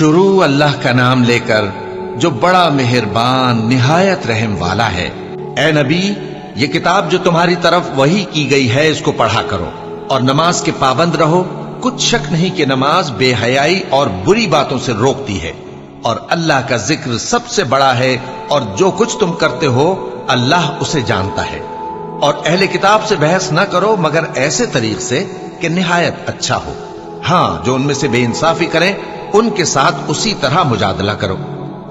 شروع اللہ کا نام لے کر جو بڑا مہربان نہایت رحم والا ہے۔ اے نبی، یہ کتاب جو تمہاری طرف وحی کی گئی ہے اس کو پڑھا کرو اور نماز کے پابند رہو۔ کچھ شک نہیں کہ نماز بے حیائی اور بری باتوں سے روکتی ہے، اور اللہ کا ذکر سب سے بڑا ہے، اور جو کچھ تم کرتے ہو اللہ اسے جانتا ہے۔ اور اہل کتاب سے بحث نہ کرو مگر ایسے طریق سے کہ نہایت اچھا ہو۔ ہاں، جو ان میں سے بے انصافی کریں ان کے ساتھ اسی طرح مجادلہ کرو،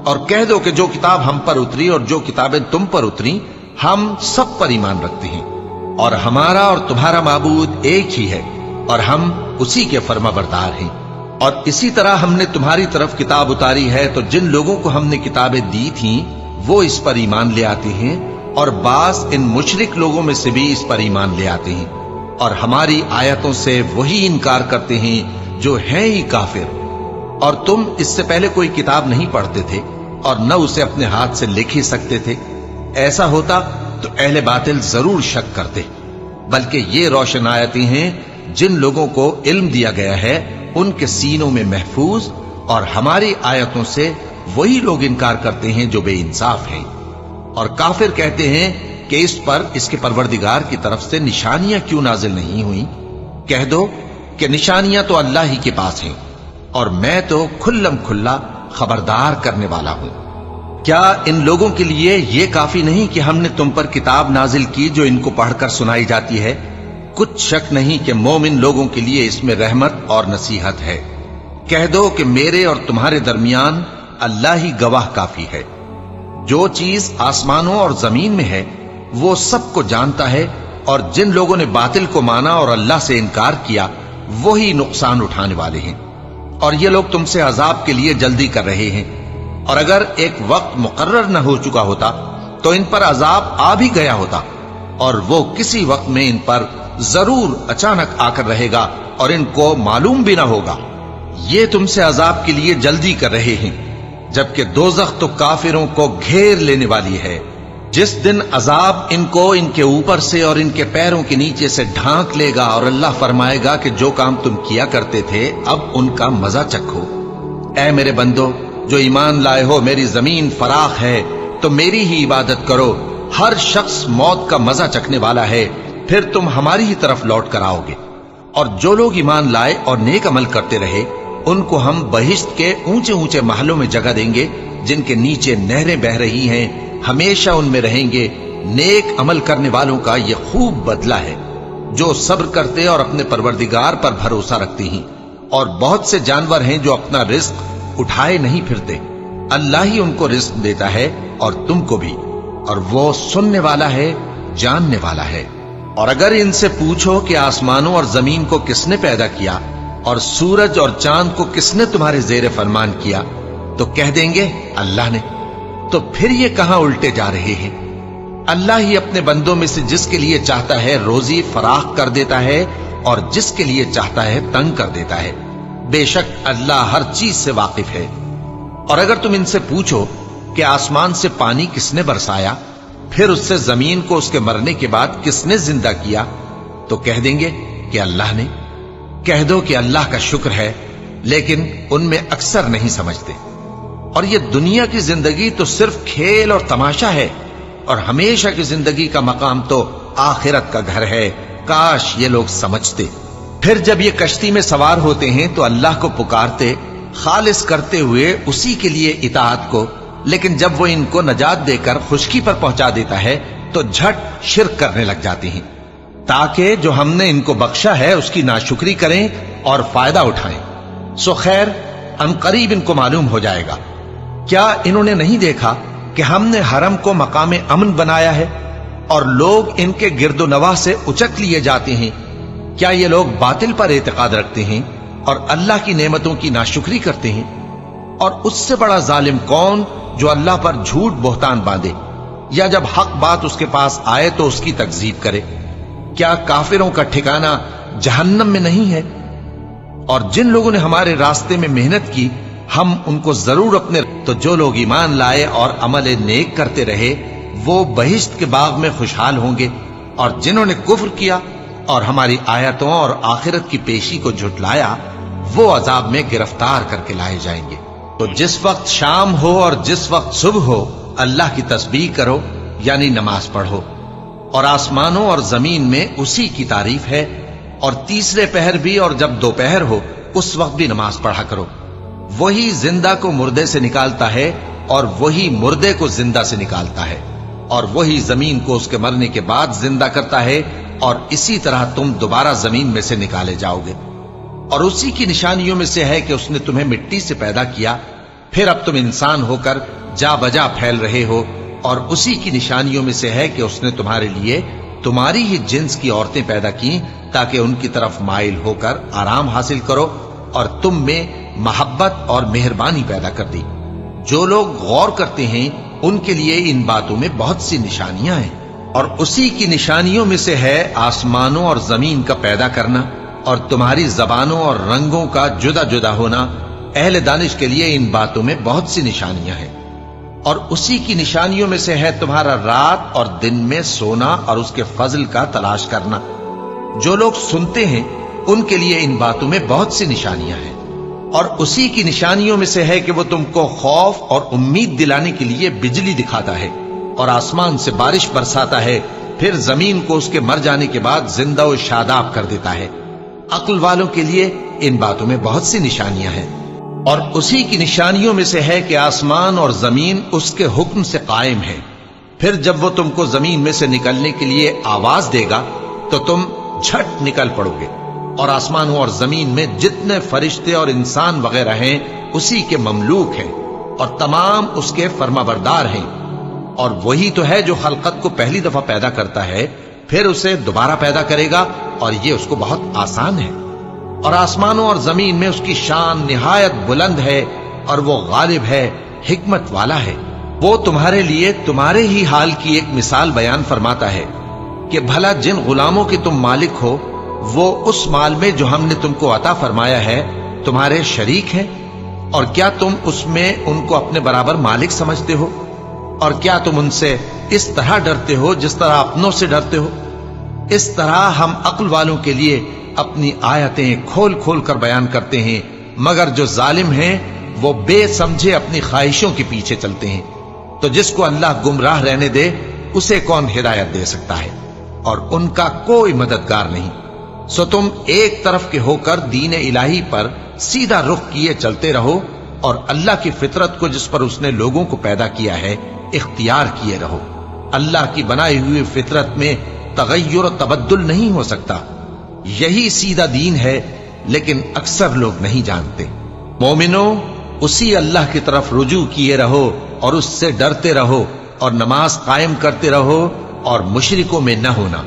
اور کہہ دو کہ جو کتاب ہم پر اتری اور جو کتابیں تم پر اتری ہم سب پر ایمان رکھتے ہیں، اور ہمارا اور تمہارا معبود ایک ہی ہے، اور ہم اسی کے فرما بردار ہیں۔ اور اسی طرح ہم نے تمہاری طرف کتاب اتاری ہے، تو جن لوگوں کو ہم نے کتابیں دی تھیں وہ اس پر ایمان لے آتے ہیں، اور بعض ان مشرک لوگوں میں سے بھی اس پر ایمان لے آتے ہیں، اور ہماری آیتوں سے وہی انکار کرتے ہیں جو ہیں ہی کافر۔ اور تم اس سے پہلے کوئی کتاب نہیں پڑھتے تھے اور نہ اسے اپنے ہاتھ سے لکھ ہی سکتے تھے۔ ایسا ہوتا تو اہل باطل ضرور شک کرتے، بلکہ یہ روشن آیتیں ہیں جن لوگوں کو علم دیا گیا ہے ان کے سینوں میں محفوظ، اور ہماری آیتوں سے وہی لوگ انکار کرتے ہیں جو بے انصاف ہیں۔ اور کافر کہتے ہیں کہ اس پر اس کے پروردگار کی طرف سے نشانیاں کیوں نازل نہیں ہوئیں؟ کہہ دو کہ نشانیاں تو اللہ ہی کے پاس ہیں، اور میں تو کھلم کھلا خبردار کرنے والا ہوں۔ کیا ان لوگوں کے لیے یہ کافی نہیں کہ ہم نے تم پر کتاب نازل کی جو ان کو پڑھ کر سنائی جاتی ہے؟ کچھ شک نہیں کہ مومن لوگوں کے لیے اس میں رحمت اور نصیحت ہے۔ کہہ دو کہ میرے اور تمہارے درمیان اللہ ہی گواہ کافی ہے۔ جو چیز آسمانوں اور زمین میں ہے وہ سب کو جانتا ہے، اور جن لوگوں نے باطل کو مانا اور اللہ سے انکار کیا وہی نقصان اٹھانے والے ہیں۔ اور یہ لوگ تم سے عذاب کے لیے جلدی کر رہے ہیں، اور اگر ایک وقت مقرر نہ ہو چکا ہوتا تو ان پر عذاب آ بھی گیا ہوتا، اور وہ کسی وقت میں ان پر ضرور اچانک آ کر رہے گا اور ان کو معلوم بھی نہ ہوگا۔ یہ تم سے عذاب کے لیے جلدی کر رہے ہیں، جبکہ دوزخ تو کافروں کو گھیر لینے والی ہے۔ جس دن عذاب ان کو ان کے اوپر سے اور ان کے پیروں کے نیچے سے ڈھانک لے گا، اور اللہ فرمائے گا کہ جو کام تم کیا کرتے تھے اب ان کا مزہ چکھو۔ اے میرے بندو جو ایمان لائے ہو، میری زمین فراخ ہے تو میری ہی عبادت کرو۔ ہر شخص موت کا مزہ چکھنے والا ہے، پھر تم ہماری ہی طرف لوٹ کر آؤ گے۔ اور جو لوگ ایمان لائے اور نیک عمل کرتے رہے ان کو ہم بہشت کے اونچے اونچے محلوں میں جگہ دیں گے جن کے نیچے نہریں بہ رہی ہیں، ہمیشہ ان میں رہیں گے۔ نیک عمل کرنے والوں کا یہ خوب بدلہ ہے جو صبر کرتے اور اپنے پروردگار پر بھروسہ رکھتے ہیں۔ اور بہت سے جانور ہیں جو اپنا رزق اٹھائے نہیں پھرتے، اللہ ہی ان کو رزق دیتا ہے اور تم کو بھی، اور وہ سننے والا ہے، جاننے والا ہے۔ اور اگر ان سے پوچھو کہ آسمانوں اور زمین کو کس نے پیدا کیا اور سورج اور چاند کو کس نے تمہارے زیر فرمان کیا، تو کہہ دیں گے اللہ نے۔ تو پھر یہ کہاں الٹے جا رہے ہیں؟ اللہ ہی اپنے بندوں میں سے جس کے لیے چاہتا ہے روزی فراخ کر دیتا ہے، اور جس کے لیے چاہتا ہے تنگ کر دیتا ہے۔ بے شک اللہ ہر چیز سے واقف ہے۔ اور اگر تم ان سے پوچھو کہ آسمان سے پانی کس نے برسایا، پھر اس سے زمین کو اس کے مرنے کے بعد کس نے زندہ کیا، تو کہہ دیں گے کہ اللہ نے۔ کہہ دو کہ اللہ کا شکر ہے، لیکن ان میں اکثر نہیں سمجھتے۔ اور یہ دنیا کی زندگی تو صرف کھیل اور تماشا ہے، اور ہمیشہ کی زندگی کا مقام تو آخرت کا گھر ہے۔ کاش یہ لوگ سمجھتے۔ پھر جب یہ کشتی میں سوار ہوتے ہیں تو اللہ کو پکارتے، خالص کرتے ہوئے اسی کے لیے اطاعت کو، لیکن جب وہ ان کو نجات دے کر خشکی پر پہنچا دیتا ہے تو جھٹ شرک کرنے لگ جاتے ہیں، تاکہ جو ہم نے ان کو بخشا ہے اس کی ناشکری کریں اور فائدہ اٹھائیں۔ سو خیر ان قریب ان کو معلوم ہو جائے گا۔ کیا انہوں نے نہیں دیکھا کہ ہم نے حرم کو مقام امن بنایا ہے اور لوگ ان کے گرد و نواح سے اچک لیے جاتے ہیں؟ کیا یہ لوگ باطل پر اعتقاد رکھتے ہیں اور اللہ کی نعمتوں کی ناشکری کرتے ہیں؟ اور اس سے بڑا ظالم کون جو اللہ پر جھوٹ بہتان باندھے، یا جب حق بات اس کے پاس آئے تو اس کی تکذیب کرے؟ کیا کافروں کا ٹھکانہ جہنم میں نہیں ہے؟ اور جن لوگوں نے ہمارے راستے میں محنت کی ہم ان کو ضرور اپنے۔ تو جو لوگ ایمان لائے اور عمل نیک کرتے رہے وہ بہشت کے باغ میں خوشحال ہوں گے، اور جنہوں نے کفر کیا اور ہماری آیتوں اور آخرت کی پیشی کو جھٹلایا وہ عذاب میں گرفتار کر کے لائے جائیں گے۔ تو جس وقت شام ہو اور جس وقت صبح ہو اللہ کی تسبیح کرو یعنی نماز پڑھو، اور آسمانوں اور زمین میں اسی کی تعریف ہے، اور تیسرے پہر بھی اور جب دوپہر ہو اس وقت بھی نماز پڑھا کرو۔ وہی زندہ کو مردے سے نکالتا ہے اور وہی مردے کو زندہ سے نکالتا ہے، اور وہی زمین کو اس کے مرنے کے بعد زندہ کرتا ہے، اور اسی طرح تم دوبارہ زمین میں سے نکالے جاؤ گے۔ اور اسی کی نشانیوں میں سے ہے کہ اس نے تمہیں مٹی سے پیدا کیا، پھر اب تم انسان ہو کر جا بجا پھیل رہے ہو، اور اسی کی نشانیوں میں سے ہے کہ اس نے تمہارے لیے تمہاری ہی جنس کی عورتیں پیدا کی تاکہ ان کی طرف مائل ہو کر آرام حاصل کرو، اور تم میں محبت اور مہربانی پیدا کر دی۔ جو لوگ غور کرتے ہیں ان کے لیے ان باتوں میں بہت سی نشانیاں ہیں۔ اور اسی کی نشانیوں میں سے ہے آسمانوں اور زمین کا پیدا کرنا، اور تمہاری زبانوں اور رنگوں کا جدا جدا ہونا۔ اہل دانش کے لیے ان باتوں میں بہت سی نشانیاں ہیں۔ اور اسی کی نشانیوں میں سے ہے تمہارا رات اور دن میں سونا اور اس کے فضل کا تلاش کرنا۔ جو لوگ سنتے ہیں ان کے لیے ان باتوں میں بہت سی نشانیاں ہیں۔ اور اسی کی نشانیوں میں سے ہے کہ وہ تم کو خوف اور امید دلانے کے لیے بجلی دکھاتا ہے، اور آسمان سے بارش برساتا ہے، پھر زمین کو اس کے مر جانے کے بعد زندہ و شاداب کر دیتا ہے۔ عقل والوں کے لیے ان باتوں میں بہت سی نشانیاں ہیں۔ اور اسی کی نشانیوں میں سے ہے کہ آسمان اور زمین اس کے حکم سے قائم ہے، پھر جب وہ تم کو زمین میں سے نکلنے کے لیے آواز دے گا تو تم جھٹ نکل پڑو گے۔ اور آسمانوں اور زمین میں جتنے فرشتے اور انسان وغیرہ ہیں اسی کے مملوک ہیں، اور تمام اس کے فرما بردار ہیں۔ اور وہی تو ہے جو خلقت کو پہلی دفعہ پیدا کرتا ہے، پھر اسے دوبارہ پیدا کرے گا، اور یہ اس کو بہت آسان ہے۔ اور آسمانوں اور زمین میں اس کی شان نہایت بلند ہے، اور وہ غالب ہے، حکمت والا ہے۔ وہ تمہارے لیے تمہارے ہی حال کی ایک مثال بیان فرماتا ہے کہ بھلا جن غلاموں کے تم مالک ہو وہ اس مال میں جو ہم نے تم کو عطا فرمایا ہے تمہارے شریک ہیں، اور کیا تم اس میں ان کو اپنے برابر مالک سمجھتے ہو؟ اور کیا تم ان سے اس طرح ڈرتے ہو جس طرح اپنوں سے ڈرتے ہو؟ اس طرح ہم عقل والوں کے لیے اپنی آیتیں کھول کھول کر بیان کرتے ہیں، مگر جو ظالم ہیں وہ بے سمجھے اپنی خواہشوں کے پیچھے چلتے ہیں۔ تو جس کو اللہ گمراہ رہنے دے اسے کون ہدایت دے سکتا ہے؟ اور ان کا کوئی مددگار نہیں۔ سو تم ایک طرف کے ہو کر دین الہی پر سیدھا رخ کیے چلتے رہو، اور اللہ کی فطرت کو جس پر اس نے لوگوں کو پیدا کیا ہے اختیار کیے رہو۔ اللہ کی بنائی ہوئی فطرت میں تغیر و تبدل نہیں ہو سکتا۔ یہی سیدھا دین ہے، لیکن اکثر لوگ نہیں جانتے۔ مومنو، اسی اللہ کی طرف رجوع کیے رہو اور اس سے ڈرتے رہو، اور نماز قائم کرتے رہو، اور مشرکوں میں نہ ہونا،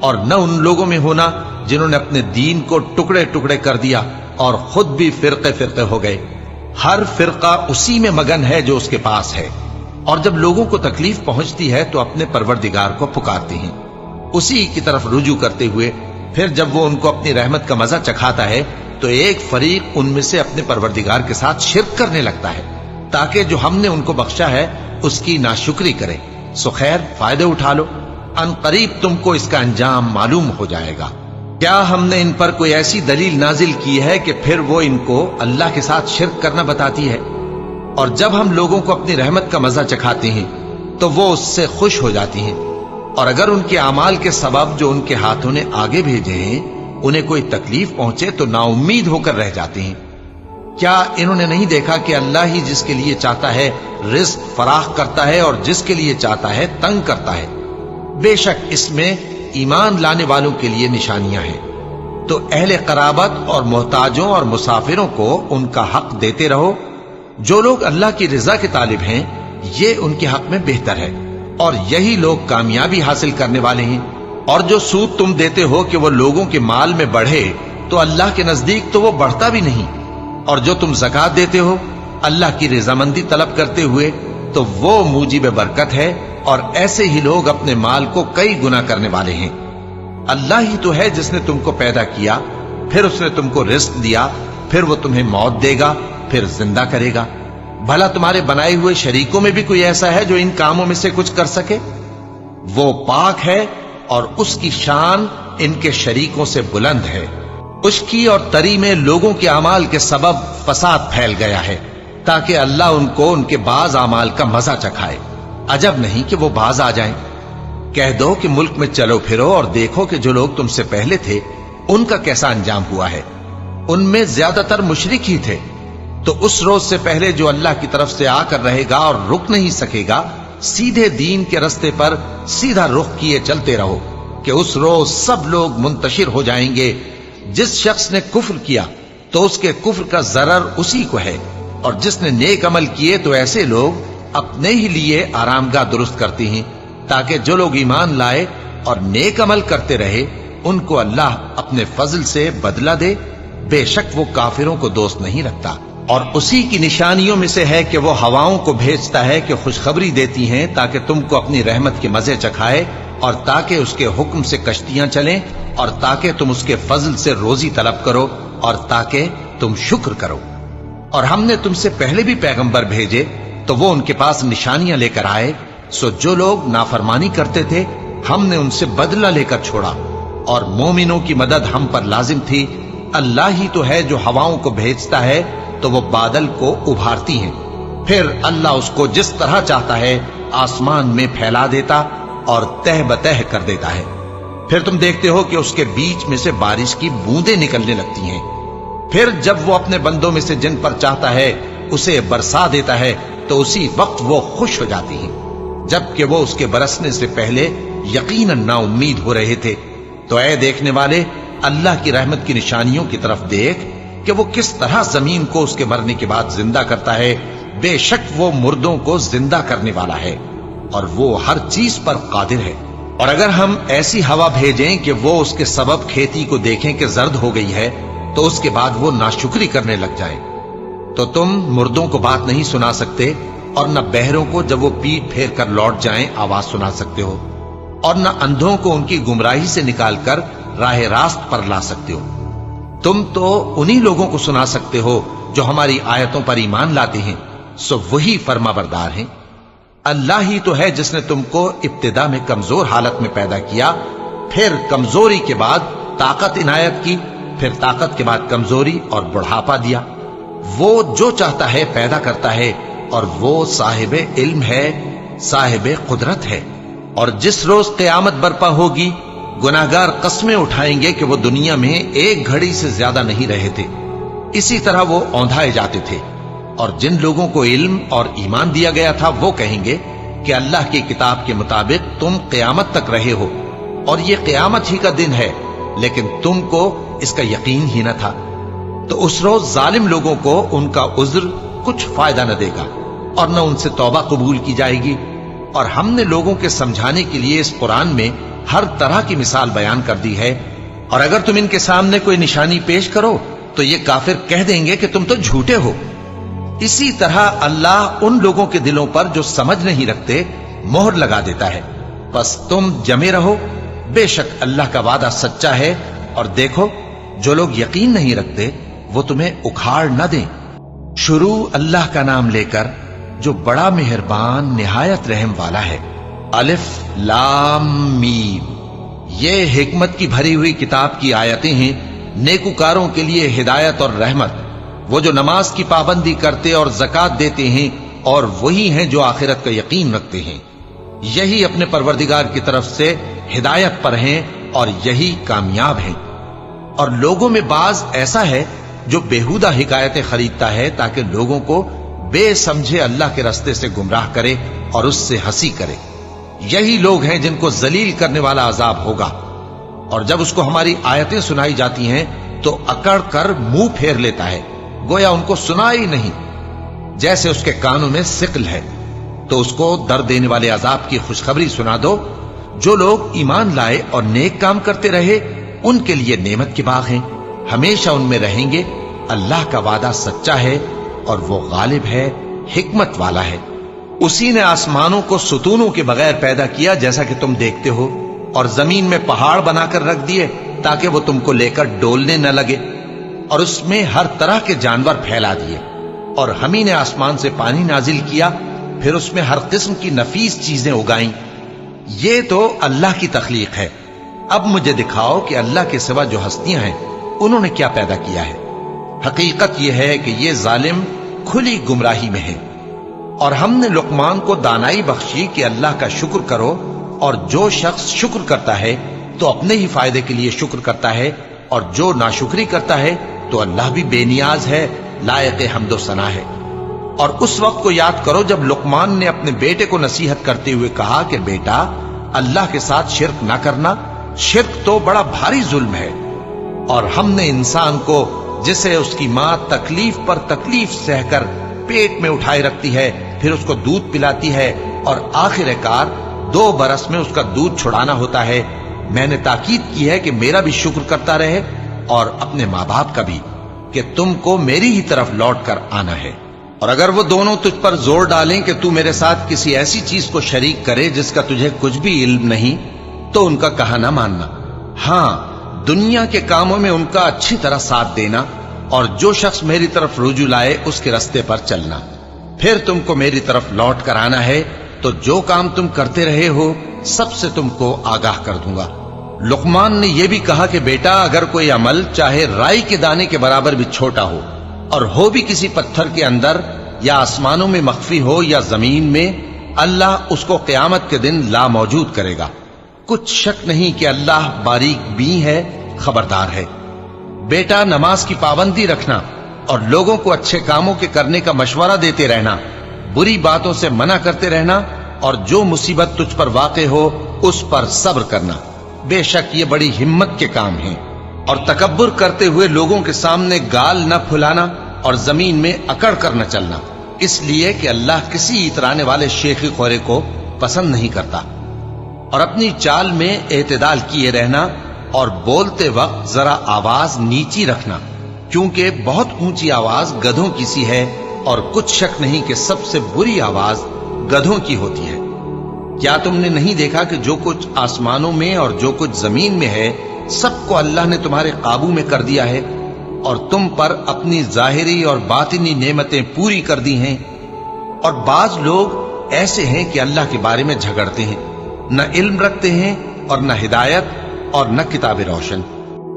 اور نہ ان لوگوں میں ہونا جنہوں نے اپنے دین کو ٹکڑے ٹکڑے کر دیا اور خود بھی فرقے فرقے ہو گئے۔ ہر فرقہ اسی میں مگن ہے جو اس کے پاس ہے، اور جب لوگوں کو تکلیف پہنچتی ہے تو اپنے پروردگار کو پکارتے ہیں، اسی کی طرف رجوع کرتے ہوئے پھر جب وہ ان کو اپنی رحمت کا مزہ چکھاتا ہے تو ایک فریق ان میں سے اپنے پروردگار کے ساتھ شرک کرنے لگتا ہے تاکہ جو ہم نے ان کو بخشا ہے اس کی ناشکری کرے۔ سو خیر، فائدے اٹھا لو، ان قریب تم کو اس کا انجام معلوم ہو جائے گا۔ کیا ہم نے ان پر کوئی ایسی دلیل نازل کی ہے کہ پھر وہ ان کو اللہ کے ساتھ شرک کرنا بتاتی ہے؟ اور جب ہم لوگوں کو اپنی رحمت کا مزہ چکھاتے ہیں تو وہ اس سے خوش ہو جاتی ہیں، اور اگر ان کے اعمال کے سبب جو ان کے ہاتھوں نے آگے بھیجے ہیں انہیں کوئی تکلیف پہنچے تو نا امید ہو کر رہ جاتے ہیں۔ کیا انہوں نے نہیں دیکھا کہ اللہ ہی جس کے لیے چاہتا ہے رزق فراخ کرتا ہے اور جس کے لیے چاہتا ہے تنگ کرتا ہے؟ بے شک اس میں ایمان لانے والوں کے لیے نشانیاں ہیں۔ تو اہل قرابت اور محتاجوں اور مسافروں کو ان کا حق دیتے رہو۔ جو لوگ اللہ کی رضا کے طالب ہیں یہ ان کے حق میں بہتر ہے، اور یہی لوگ کامیابی حاصل کرنے والے ہیں۔ اور جو سود تم دیتے ہو کہ وہ لوگوں کے مال میں بڑھے تو اللہ کے نزدیک تو وہ بڑھتا بھی نہیں، اور جو تم زکوٰۃ دیتے ہو اللہ کی رضامندی طلب کرتے ہوئے تو وہ موجب برکت ہے، اور ایسے ہی لوگ اپنے مال کو کئی گنا کرنے والے ہیں۔ اللہ ہی تو ہے جس نے تم کو پیدا کیا، پھر اس نے تم کو رزق دیا، پھر وہ تمہیں موت دے گا، پھر زندہ کرے گا۔ بھلا تمہارے بنائے ہوئے شریکوں میں بھی کوئی ایسا ہے جو ان کاموں میں سے کچھ کر سکے؟ وہ پاک ہے اور اس کی شان ان کے شریکوں سے بلند ہے۔ خشکی اور تری میں لوگوں کے اعمال کے سبب فساد پھیل گیا ہے، تاکہ اللہ ان کو ان کے بعض اعمال کا مزہ چکھائے۔ عجب نہیں کہ وہ باز آ جائیں۔ کہہ دو کہ ملک میں چلو پھرو اور دیکھو کہ جو لوگ تم سے پہلے تھے ان کا کیسا انجام ہوا ہے۔ ان میں زیادہ تر مشرک ہی تھے۔ تو اس روز سے پہلے جو اللہ کی طرف سے آ کر رہے گا اور رک نہیں سکے گا، سیدھے دین کے رستے پر سیدھا رخ کیے چلتے رہو کہ اس روز سب لوگ منتشر ہو جائیں گے۔ جس شخص نے کفر کیا تو اس کے کفر کا ضرر اسی کو ہے، اور جس نے نیک عمل کیے تو ایسے لوگ اپنے ہی لیے آرامگاہ درست کرتے ہیں، تاکہ جو لوگ ایمان لائے اور نیک عمل کرتے رہے ان کو اللہ اپنے فضل سے بدلہ دے۔ بے شک وہ کافروں کو دوست نہیں رکھتا۔ اور اسی کی نشانیوں میں سے ہے کہ وہ ہواؤں کو بھیجتا ہے کہ خوشخبری دیتی ہیں تاکہ تم کو اپنی رحمت کے مزے چکھائے، اور تاکہ اس کے حکم سے کشتیاں چلیں، اور تاکہ تم اس کے فضل سے روزی طلب کرو، اور تاکہ تم شکر کرو۔ اور ہم نے تم سے پہلے بھی پیغمبر بھیجے تو وہ ان کے پاس نشانیاں لے کر آئے، سو جو لوگ نافرمانی کرتے تھے ہم نے ان سے بدلہ لے کر چھوڑا، اور مومنوں کی مدد ہم پر لازم تھی۔ اللہ ہی تو ہے جو ہواؤں کو بھیجتا ہے تو وہ بادل کو ابھارتی ہیں، پھر اللہ اس کو جس طرح چاہتا ہے آسمان میں پھیلا دیتا اور تہ بتہ کر دیتا ہے۔ پھر تم دیکھتے ہو کہ اس کے بیچ میں سے بارش کی بوندیں نکلنے لگتی ہیں، پھر جب وہ اپنے بندوں میں سے جن پر چاہتا ہے اسے برسا دیتا ہے تو اسی وقت وہ خوش ہو جاتی ہیں، جبکہ وہ اس کے برسنے سے پہلے یقیناً نا امید ہو رہے تھے۔ تو اے دیکھنے والے، اللہ کی رحمت کی نشانیوں کی طرف دیکھ کہ وہ کس طرح زمین کو اس کے مرنے کے بعد زندہ کرتا ہے۔ بے شک وہ مردوں کو زندہ کرنے والا ہے اور وہ ہر چیز پر قادر ہے۔ اور اگر ہم ایسی ہوا بھیجیں کہ وہ اس کے سبب کھیتی کو دیکھیں کہ زرد ہو گئی ہے تو اس کے بعد وہ ناشکری کرنے لگ جائیں، تو تم مردوں کو بات نہیں سنا سکتے، اور نہ بہروں کو جب وہ پیٹ پھیر کر لوٹ جائیں آواز سنا سکتے ہو، اور نہ اندھوں کو ان کی گمراہی سے نکال کر راہ راست پر لا سکتے ہو۔ تم تو انہی لوگوں کو سنا سکتے ہو جو ہماری آیتوں پر ایمان لاتے ہیں، سو وہی فرما بردار ہیں۔ اللہ ہی تو ہے جس نے تم کو ابتدا میں کمزور حالت میں پیدا کیا، پھر کمزوری کے بعد طاقت عنایت کی، پھر طاقت کے بعد کمزوری اور بڑھاپا دیا۔ وہ جو چاہتا ہے پیدا کرتا ہے، اور وہ صاحب علم ہے، صاحب قدرت ہے۔ اور جس روز قیامت برپا ہوگی گناہگار قسمیں اٹھائیں گے کہ وہ دنیا میں ایک گھڑی سے زیادہ نہیں رہے تھے، اسی طرح وہ اوندھائے جاتے تھے۔ اور جن لوگوں کو علم اور ایمان دیا گیا تھا وہ کہیں گے کہ اللہ کی کتاب کے مطابق تم قیامت تک رہے ہو، اور یہ قیامت ہی کا دن ہے، لیکن تم کو اس کا یقین ہی نہ تھا۔ تو اس روز ظالم لوگوں کو ان کا عذر کچھ فائدہ نہ دے گا، اور نہ ان سے توبہ قبول کی جائے گی۔ اور ہم نے لوگوں کے سمجھانے کے لیے اس قرآن میں ہر طرح کی مثال بیان کر دی ہے، اور اگر تم ان کے سامنے کوئی نشانی پیش کرو تو یہ کافر کہہ دیں گے کہ تم تو جھوٹے ہو۔ اسی طرح اللہ ان لوگوں کے دلوں پر جو سمجھ نہیں رکھتے مہر لگا دیتا ہے۔ بس تم جمے رہو، بے شک اللہ کا وعدہ سچا ہے، اور دیکھو جو لوگ یقین نہیں رکھتے وہ تمہیں اکھاڑ نہ دیں۔ شروع اللہ کا نام لے کر جو بڑا مہربان نہایت رحم والا ہے۔ الف لام میم، یہ حکمت کی بھری ہوئی کتاب کی آیتیں ہیں، نیکوکاروں کے لیے ہدایت اور رحمت، وہ جو نماز کی پابندی کرتے اور زکوٰۃ دیتے ہیں، اور وہی ہیں جو آخرت کا یقین رکھتے ہیں، یہی اپنے پروردگار کی طرف سے ہدایت پر ہیں اور یہی کامیاب ہیں۔ اور لوگوں میں بعض ایسا ہے جو بیہودہ حکایتیں خریدتا ہے تاکہ لوگوں کو بے سمجھے اللہ کے رستے سے گمراہ کرے اور اس سے ہنسی کرے۔ یہی لوگ ہیں جن کو ذلیل کرنے والا عذاب ہوگا، اور جب اس کو ہماری آیتیں سنائی جاتی ہیں تو اکڑ کر منہ پھیر لیتا ہے، گویا ان کو سنا ہی نہیں، جیسے اس کے کانوں میں ثقل ہے۔ تو اس کو درد دینے والے عذاب کی خوشخبری سنا دو۔ جو لوگ ایمان لائے اور نیک کام کرتے رہے ان کے لیے نعمت کے باغ ہیں، ہمیشہ ان میں رہیں گے۔ اللہ کا وعدہ سچا ہے اور وہ غالب ہے، حکمت والا ہے۔ اسی نے آسمانوں کو ستونوں کے بغیر پیدا کیا جیسا کہ تم دیکھتے ہو، اور زمین میں پہاڑ بنا کر رکھ دیے تاکہ وہ تم کو لے کر ڈولنے نہ لگے، اور اس میں ہر طرح کے جانور پھیلا دیے۔ اور ہم ہی نے آسمان سے پانی نازل کیا، پھر اس میں ہر قسم کی نفیس چیزیں اگائیں۔ یہ تو اللہ کی تخلیق ہے۔ اب مجھے دکھاؤ کہ اللہ کے سوا جو ہستیاں ہیں انہوں نے کیا پیدا کیا ہے۔ حقیقت یہ ہے کہ یہ ظالم کھلی گمراہی میں ہیں۔ اور ہم نے لقمان کو دانائی بخشی کہ اللہ کا شکر کرو، اور جو شخص شکر کرتا ہے تو اپنے ہی فائدے کے لیے شکر کرتا ہے، اور جو ناشکری کرتا ہے تو اللہ بھی بے نیاز ہے، لائق حمد و ثنا ہے۔ اور اس وقت کو یاد کرو جب لقمان نے اپنے بیٹے کو نصیحت کرتے ہوئے کہا کہ بیٹا، اللہ کے ساتھ شرک نہ کرنا، شرک تو بڑا بھاری ظلم ہے۔ اور ہم نے انسان کو، جسے اس کی ماں تکلیف پر تکلیف سہ کر پیٹ میں اٹھائے رکھتی ہے، پھر اس کو دودھ پلاتی ہے، اور آخر کار 2 برس میں اس کا دودھ چھڑانا ہوتا ہے، میں نے تاکید کی ہے کہ میرا بھی شکر کرتا رہے اور اپنے ماں باپ کا بھی، کہ تم کو میری ہی طرف لوٹ کر آنا ہے۔ اور اگر وہ دونوں تجھ پر زور ڈالیں کہ تو میرے ساتھ کسی ایسی چیز کو شریک کرے جس کا تجھے کچھ بھی علم نہیں، تو ان کا کہا نہ ماننا، ہاں دنیا کے کاموں میں ان کا اچھی طرح ساتھ دینا، اور جو شخص میری طرف رجوع لائے اس کے رستے پر چلنا، پھر تم کو میری طرف لوٹ کر آنا ہے، تو جو کام تم کرتے رہے ہو سب سے تم کو آگاہ کر دوں گا۔ لقمان نے یہ بھی کہا کہ بیٹا، اگر کوئی عمل چاہے رائی کے دانے کے برابر بھی چھوٹا ہو، اور ہو بھی کسی پتھر کے اندر، یا آسمانوں میں مخفی ہو یا زمین میں، اللہ اس کو قیامت کے دن لا موجود کرے گا۔ کچھ شک نہیں کہ اللہ باریک بین ہے، خبردار ہے۔ بیٹا، نماز کی پابندی رکھنا اور لوگوں کو اچھے کاموں کے کرنے کا مشورہ دیتے رہنا، بری باتوں سے منع کرتے رہنا، اور جو مصیبت تجھ پر واقع ہو اس پر صبر کرنا، بے شک یہ بڑی ہمت کے کام ہیں۔ اور تکبر کرتے ہوئے لوگوں کے سامنے گال نہ پھلانا، اور زمین میں اکڑ کر نہ چلنا، اس لیے کہ اللہ کسی اترانے والے شیخی خورے کو پسند نہیں کرتا۔ اور اپنی چال میں اعتدال کیے رہنا، اور بولتے وقت ذرا آواز نیچی رکھنا، کیونکہ بہت اونچی آواز گدھوں کی سی ہے، اور کچھ شک نہیں کہ سب سے بری آواز گدھوں کی ہوتی ہے۔ کیا تم نے نہیں دیکھا کہ جو کچھ آسمانوں میں اور جو کچھ زمین میں ہے سب کو اللہ نے تمہارے قابو میں کر دیا ہے، اور تم پر اپنی ظاہری اور باطنی نعمتیں پوری کر دی ہیں؟ اور بعض لوگ ایسے ہیں کہ اللہ کے بارے میں جھگڑتے ہیں، نہ علم رکھتے ہیں اور نہ ہدایت اور نہ کتاب روشن۔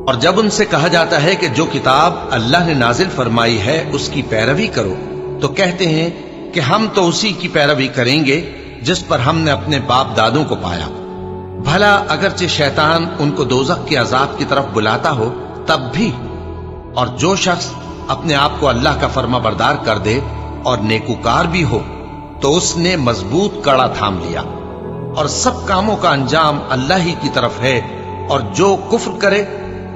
اور جب ان سے کہا جاتا ہے کہ جو کتاب اللہ نے نازل فرمائی ہے اس کی پیروی کرو، تو کہتے ہیں کہ ہم تو اسی کی پیروی کریں گے جس پر ہم نے اپنے باپ دادوں کو پایا۔ بھلا اگرچہ شیطان ان کو دوزخ کے عذاب کی طرف بلاتا ہو تب بھی۔ اور جو شخص اپنے آپ کو اللہ کا فرما بردار کر دے اور نیکوکار بھی ہو تو اس نے مضبوط کڑا تھام لیا، اور سب کاموں کا انجام اللہ ہی کی طرف ہے۔ اور جو کفر کرے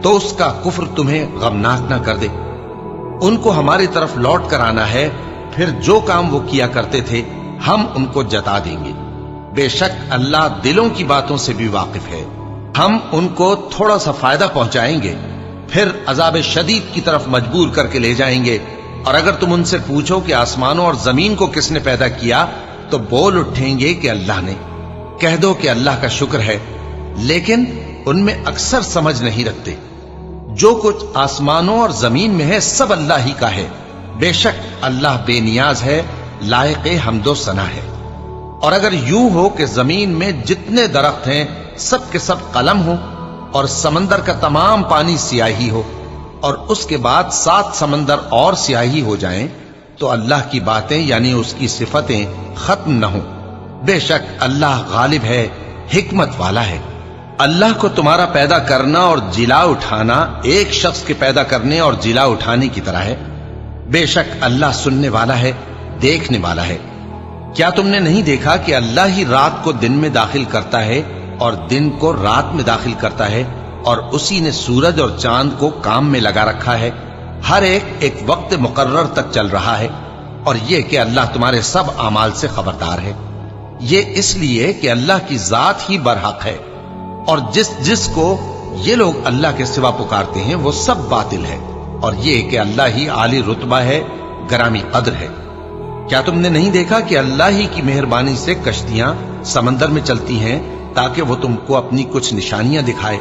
تو اس کا کفر تمہیں غمناک نہ کر دے۔ ان کو ہماری طرف لوٹ کر آنا ہے، پھر جو کام وہ کیا کرتے تھے ہم ان کو جتا دیں گے۔ بے شک اللہ دلوں کی باتوں سے بھی واقف ہے۔ ہم ان کو تھوڑا سا فائدہ پہنچائیں گے، پھر عذاب شدید کی طرف مجبور کر کے لے جائیں گے۔ اور اگر تم ان سے پوچھو کہ آسمانوں اور زمین کو کس نے پیدا کیا، تو بول اٹھیں گے کہ اللہ نے۔ کہہ دو کہ اللہ کا شکر ہے، لیکن ان میں اکثر سمجھ نہیں رکھتے۔ جو کچھ آسمانوں اور زمین میں ہے سب اللہ ہی کا ہے، بے شک اللہ بے نیاز ہے، لائق حمد و ثنا ہے۔ اور اگر یوں ہو کہ زمین میں جتنے درخت ہیں سب کے سب قلم ہو، اور سمندر کا تمام پانی سیاہی ہو، اور اس کے بعد 7 سمندر اور سیاہی ہو جائیں، تو اللہ کی باتیں یعنی اس کی صفتیں ختم نہ ہوں۔ بے شک اللہ غالب ہے، حکمت والا ہے۔ اللہ کو تمہارا پیدا کرنا اور جلا اٹھانا ایک شخص کے پیدا کرنے اور جلا اٹھانے کی طرح ہے۔ بے شک اللہ سننے والا ہے، دیکھنے والا ہے۔ کیا تم نے نہیں دیکھا کہ اللہ ہی رات کو دن میں داخل کرتا ہے اور دن کو رات میں داخل کرتا ہے، اور اسی نے سورج اور چاند کو کام میں لگا رکھا ہے، ہر ایک وقت مقرر تک چل رہا ہے۔ اور یہ کہ اللہ تمہارے سب اعمال سے خبردار ہے، یہ اس لیے کہ اللہ کی ذات ہی برحق ہے، اور جس کو یہ لوگ اللہ کے سوا پکارتے ہیں وہ سب باطل ہے، اور یہ کہ اللہ ہی عالی رتبہ ہے، گرامی قدر ہے۔ کیا تم نے نہیں دیکھا کہ اللہ ہی کی مہربانی سے کشتیاں سمندر میں چلتی ہیں تاکہ وہ تم کو اپنی کچھ نشانیاں دکھائے؟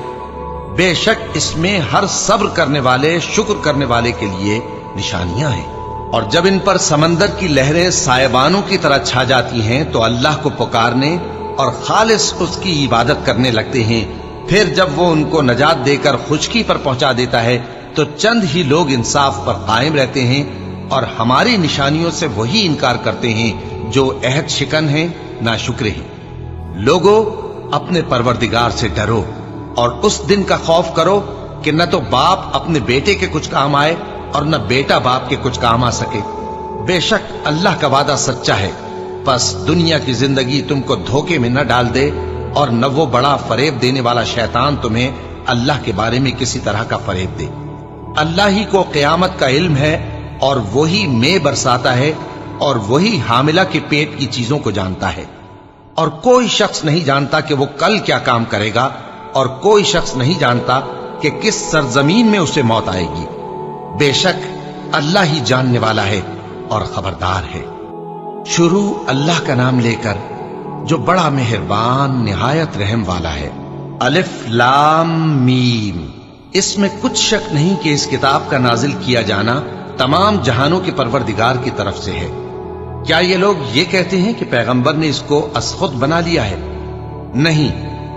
بے شک اس میں ہر صبر کرنے والے، شکر کرنے والے کے لیے نشانیاں ہیں۔ اور جب ان پر سمندر کی لہریں سائبانوں کی طرح چھا جاتی ہیں تو اللہ کو پکارنے اور خالص اس کی عبادت کرنے لگتے ہیں، پھر جب وہ ان کو نجات دے کر خشکی پر پہنچا دیتا ہے تو چند ہی لوگ انصاف پر قائم رہتے ہیں، اور ہماری نشانیوں سے وہی انکار کرتے ہیں جو عہد شکن ہیں ناشکرے ہیں۔ لوگو اپنے پروردگار سے ڈرو اور اس دن کا خوف کرو کہ نہ تو باپ اپنے بیٹے کے کچھ کام آئے اور نہ بیٹا باپ کے کچھ کام آ سکے۔ بے شک اللہ کا وعدہ سچا ہے، پس دنیا کی زندگی تم کو دھوکے میں نہ ڈال دے اور نہ وہ بڑا فریب دینے والا شیطان تمہیں اللہ کے بارے میں کسی طرح کا فریب دے۔ اللہ ہی کو قیامت کا علم ہے اور وہی میں برساتا ہے اور وہی حاملہ کے پیٹ کی چیزوں کو جانتا ہے، اور کوئی شخص نہیں جانتا کہ وہ کل کیا کام کرے گا، اور کوئی شخص نہیں جانتا کہ کس سرزمین میں اسے موت آئے گی۔ بے شک اللہ ہی جاننے والا ہے اور خبردار ہے۔ شروع اللہ کا نام لے کر جو بڑا مہربان نہایت رحم والا ہے۔ الف لام میم۔ اس میں کچھ شک نہیں کہ اس کتاب کا نازل کیا جانا تمام جہانوں کے پروردگار کی طرف سے ہے۔ کیا یہ لوگ یہ کہتے ہیں کہ پیغمبر نے اس کو از خود بنا لیا ہے؟ نہیں،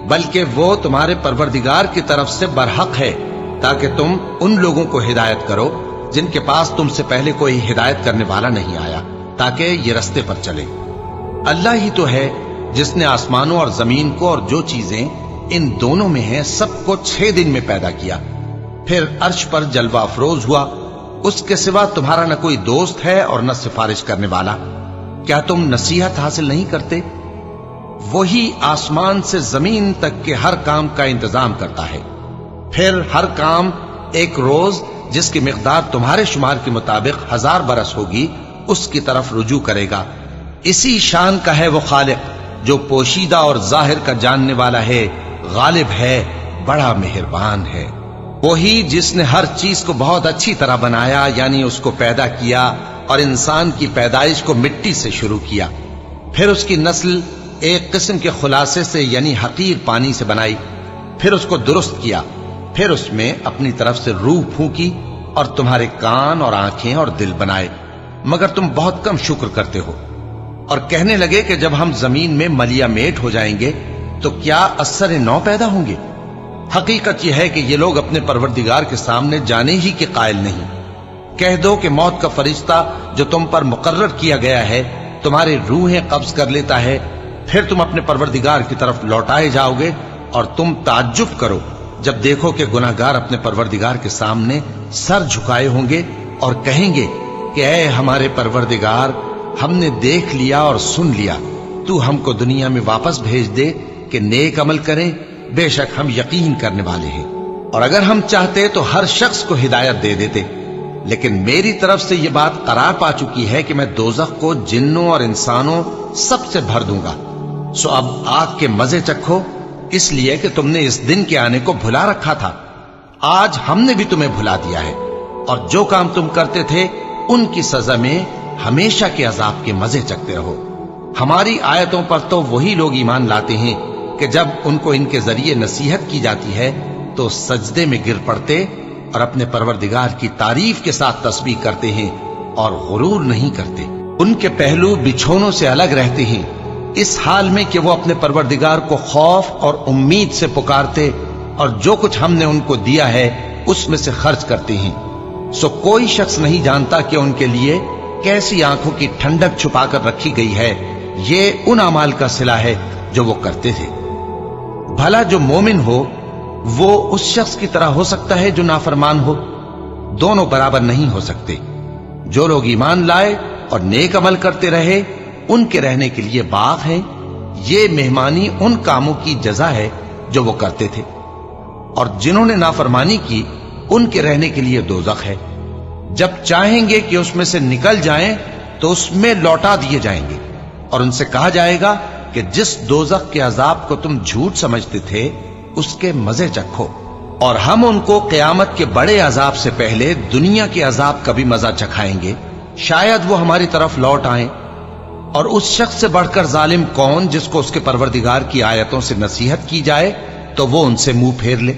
بلکہ وہ تمہارے پروردگار کی طرف سے برحق ہے، تاکہ تم ان لوگوں کو ہدایت کرو جن کے پاس تم سے پہلے کوئی ہدایت کرنے والا نہیں آیا، تاکہ یہ رستے پر چلے۔ اللہ ہی تو ہے جس نے آسمانوں اور زمین کو اور جو چیزیں ان دونوں میں ہیں سب کو 6 دن میں پیدا کیا، پھر عرش پر جلوہ افروز ہوا۔ اس کے سوا تمہارا نہ کوئی دوست ہے اور نہ سفارش کرنے والا۔ کیا تم نصیحت حاصل نہیں کرتے؟ وہی آسمان سے زمین تک کے ہر کام کا انتظام کرتا ہے، پھر ہر کام ایک روز جس کی مقدار تمہارے شمار کے مطابق 1000 برس ہوگی اس کی طرف رجوع کرے گا۔ اسی شان کا ہے وہ خالق جو پوشیدہ اور ظاہر کا جاننے والا ہے، غالب ہے، بڑا مہربان ہے۔ وہی جس نے ہر چیز کو بہت اچھی طرح بنایا، یعنی اس کو پیدا کیا اور انسان کی پیدائش کو مٹی سے شروع کیا، پھر اس کی نسل ایک قسم کے خلاصے سے یعنی حقیر پانی سے بنائی، پھر اس کو درست کیا، پھر اس میں اپنی طرف سے روح پھونکی اور تمہارے کان اور آنکھیں اور دل بنائے، مگر تم بہت کم شکر کرتے ہو۔ اور کہنے لگے کہ جب ہم زمین میں ملیا میٹ ہو جائیں گے تو کیا اثر نو پیدا ہوں گے؟ حقیقت یہ ہے کہ یہ لوگ اپنے پروردگار کے سامنے جانے ہی کے قائل نہیں۔ کہہ دو کہ موت کا فرشتہ جو تم پر مقرر کیا گیا ہے تمہاری روحیں قبض کر لیتا ہے، پھر تم اپنے پروردگار کی طرف لوٹائے جاؤ گے، اور تم تعجب کرو جب دیکھو کہ گناہگار اپنے پروردگار کے سامنے سر جھکائے ہوں گے اور کہیں گے کہ اے ہمارے پروردگار، ہم نے دیکھ لیا اور سن لیا، تو ہم کو دنیا میں واپس بھیج دے کہ نیک عمل کریں، بے شک ہم یقین کرنے والے ہیں۔ اور اگر ہم چاہتے تو ہر شخص کو ہدایت دے دیتے، لیکن میری طرف سے یہ بات قرار پا چکی ہے کہ میں دوزخ کو جنوں اور انسانوں سب سے بھر دوں گا، سو اب آگ کے مزے چکھو، اس لیے کہ تم نے اس دن کے آنے کو بھلا رکھا تھا۔ آج ہم نے بھی تمہیں بھلا دیا ہے، اور جو کام تم کرتے تھے ان کی سزا میں ہمیشہ کے عذاب کے مزے چکتے رہو۔ ہماری آیتوں پر تو وہی لوگ ایمان لاتے ہیں کہ جب ان کو ان کے ذریعے نصیحت کی جاتی ہے تو سجدے میں گر پڑتے اور اپنے پروردگار کی تعریف کے ساتھ تسبیح کرتے ہیں اور غرور نہیں کرتے۔ ان کے پہلو بچھونوں سے الگ رہتے ہیں، اس حال میں کہ وہ اپنے پروردگار کو خوف اور امید سے پکارتے اور جو کچھ ہم نے ان کو دیا ہے اس میں سے خرچ کرتے ہیں۔ سو کوئی شخص نہیں جانتا کہ ان کے لیے کیسی آنکھوں کی ٹھنڈک چھپا کر رکھی گئی ہے، یہ ان اعمال کا صلہ ہے جو وہ کرتے تھے۔ بھلا جو مومن ہو وہ اس شخص کی طرح ہو سکتا ہے جو نافرمان ہو؟ دونوں برابر نہیں ہو سکتے۔ جو لوگ ایمان لائے اور نیک عمل کرتے رہے ان کے رہنے کے لیے باغ ہیں، یہ مہمانی ان کاموں کی جزا ہے جو وہ کرتے تھے، اور جنہوں نے نافرمانی کی ان کے رہنے کے لیے دوزخ ہے، جب چاہیں گے کہ اس میں سے نکل جائیں تو اس میں لوٹا دیے جائیں گے، اور ان سے کہا جائے گا کہ جس دوزخ کے عذاب کو تم جھوٹ سمجھتے تھے اس کے مزے چکھو، اور ہم ان کو قیامت کے بڑے عذاب سے پہلے دنیا کے عذاب کا بھی مزہ چکھائیں گے، شاید وہ ہماری طرف لوٹ آئیں۔ اور اس شخص سے بڑھ کر ظالم کون جس کو اس کے پروردگار کی آیتوں سے نصیحت کی جائے تو وہ ان سے منہ پھیر لے۔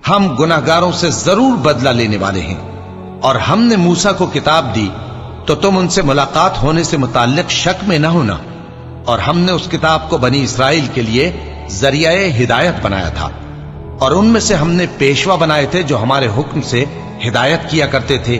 ہم گناہگاروں سے ضرور بدلہ لینے والے ہیں، اور ہم نے موسیٰ کو کتاب دی تو تم ان سے ملاقات ہونے سے متعلق شک میں نہ ہونا، اور ہم نے اس کتاب کو بنی اسرائیل کے لیے ذریعہ ہدایت بنایا تھا، اور ان میں سے ہم نے پیشوا بنائے تھے جو ہمارے حکم سے ہدایت کیا کرتے تھے،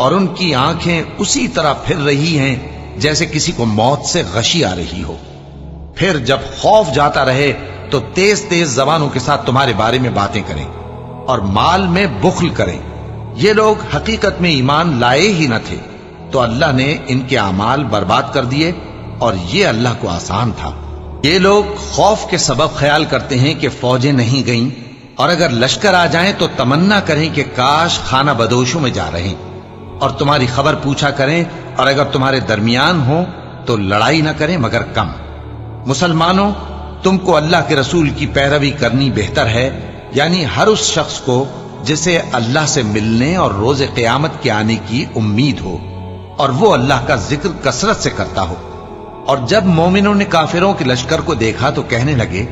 اور ان کی آنکھیں اسی طرح پھر رہی ہیں جیسے کسی کو موت سے غشی آ رہی ہو۔ پھر جب خوف جاتا رہے تو تیز تیز زبانوں کے ساتھ تمہارے بارے میں باتیں کریں اور مال میں بخل کریں۔ یہ لوگ حقیقت میں ایمان لائے ہی نہ تھے، تو اللہ نے ان کے اعمال برباد کر دیے، اور یہ اللہ کو آسان تھا۔ یہ لوگ خوف کے سبب خیال کرتے ہیں کہ فوجیں نہیں گئیں، اور اگر لشکر آ جائیں تو تمنا کریں کہ کاش خانہ بدوشوں میں جا رہے، اور تمہاری خبر پوچھا کریں، اور اگر تمہارے درمیان ہو تو لڑائی نہ کریں مگر کم۔ مسلمانوں، تم کو اللہ کے رسول کی پیروی کرنی بہتر ہے، یعنی ہر اس شخص کو جسے اللہ سے ملنے اور روز قیامت کے آنے کی امید ہو، اور وہ اللہ کا ذکر کثرت سے کرتا ہو۔ اور جب مومنوں نے کافروں کے لشکر کو دیکھا تو کہنے لگے،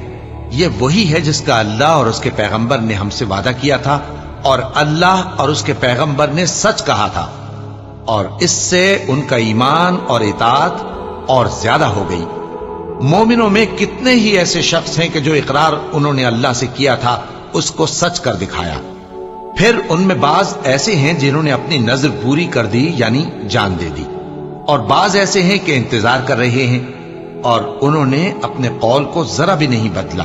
یہ وہی ہے جس کا اللہ اور اس کے پیغمبر نے ہم سے وعدہ کیا تھا، اور اللہ اور اس کے پیغمبر نے سچ کہا تھا، اور اس سے ان کا ایمان اور اطاعت اور زیادہ ہو گئی۔ مومنوں میں کتنے ہی ایسے شخص ہیں کہ جو اقرار انہوں نے اللہ سے کیا تھا اس کو سچ کر دکھایا۔ پھر ان میں بعض ایسے ہیں جنہوں نے اپنی نظر پوری کر دی، یعنی جان دے دی، اور بعض ایسے ہیں کہ انتظار کر رہے ہیں، اور انہوں نے اپنے قول کو ذرا بھی نہیں بدلا،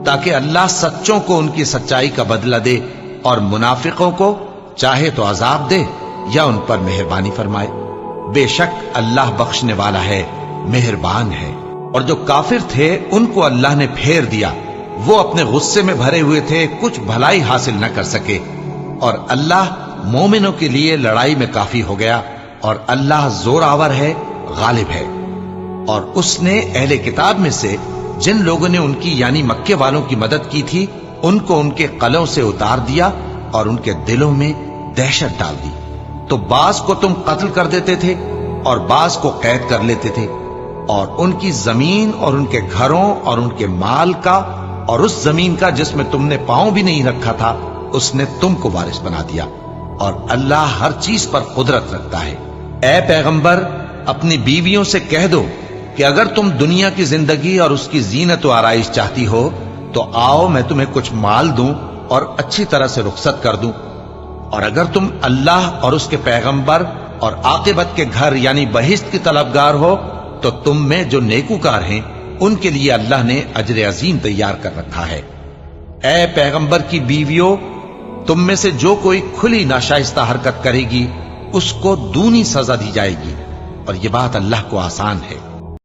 تاکہ اللہ سچوں کو ان کی سچائی کا بدلہ دے، اور منافقوں کو چاہے تو عذاب دے یا ان پر مہربانی فرمائے۔ بے شک اللہ بخشنے والا ہے، مہربان ہے۔ اور جو کافر تھے ان کو اللہ نے پھیر دیا، وہ اپنے غصے میں بھرے ہوئے تھے، کچھ بھلائی حاصل نہ کر سکے، اور اللہ مومنوں کے لیے لڑائی میں کافی ہو گیا، اور اللہ زور آور ہے، غالب ہے۔ اور اس نے اہل کتاب میں سے جن لوگوں نے ان کی یعنی مکے والوں کی مدد کی تھی ان کو ان کے قلعوں سے اتار دیا اور ان کے دلوں میں دہشت ڈال دی، تو بعض کو تم قتل کر دیتے تھے اور بعض کو قید کر لیتے تھے، اور ان کی زمین اور ان کے گھروں اور ان کے مال کا اور اس زمین کا جس میں تم نے پاؤں بھی نہیں رکھا تھا اس نے تم کو وارث بنا دیا، اور اللہ ہر چیز پر قدرت رکھتا ہے۔ اے پیغمبر، اپنی بیویوں سے کہہ دو کہ اگر تم دنیا کی زندگی اور اس کی زینت و آرائش چاہتی ہو تو آؤ میں تمہیں کچھ مال دوں اور اچھی طرح سے رخصت کر دوں، اور اگر تم اللہ اور اس کے پیغمبر اور عاقبت کے گھر یعنی بہشت کی طلبگار ہو تو تم میں جو نیکوکار ہیں ان کے لیے اللہ نے اجر عظیم تیار کر رکھا ہے۔ اے پیغمبر کی بیویوں، تم میں سے جو کوئی کھلی ناشائستہ حرکت کرے گی اس کو دونی سزا دی جائے گی، اور یہ بات اللہ کو آسان ہے۔